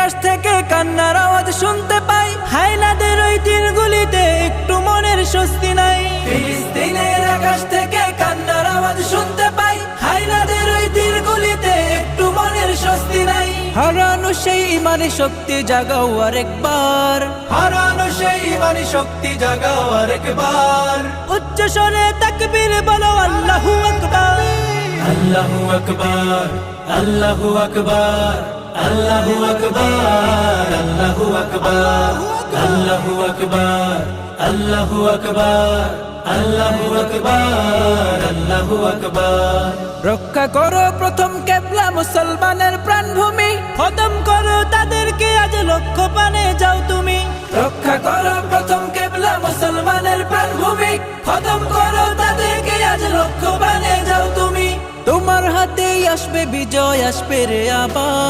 আকাশ থেকে কান্নার আওয়াজ শুনতে পাই, হায়নাদের ওই তীরগুলিতে একটু মনের স্বস্তি নাই। ফিলিস্তিনের আকাশ থেকে কান্নার আওয়াজ শুনতে পাই, হায়নাদের ওই তীরগুলিতে একটু মনের স্বস্তি নাই। হারানো সেই ইমানি শক্তি জাগাও আরেকবার, হারানো সেই ইমানি শক্তি জাগাও আরেকবার। উচ্চ স্বরে তাকবীর বলো আল্লাহু আকবার, আল্লাহু আকবার, আল্লাহু আকবার, আল্লাহু আকবার, আল্লাহু আকবার, আল্লাহু আকবার, আল্লাহু আকবার, আল্লাহু আকবার, আল্লাহু আকবার। রক্ষা করো প্রথম কেবলা মুসলমানের প্রাণভূমি, খতম করো তাদেরকে আজ লক্ষ্য পানে যাও তুমি। রক্ষা করো প্রথম কেবলা মুসলমানের প্রাণভূমি, খতম করো তাদেরকে আজ লক্ষ্য পানে যাও তুমি। তোমার হাতেই আসবে বিজয়, আসবে রে আবার।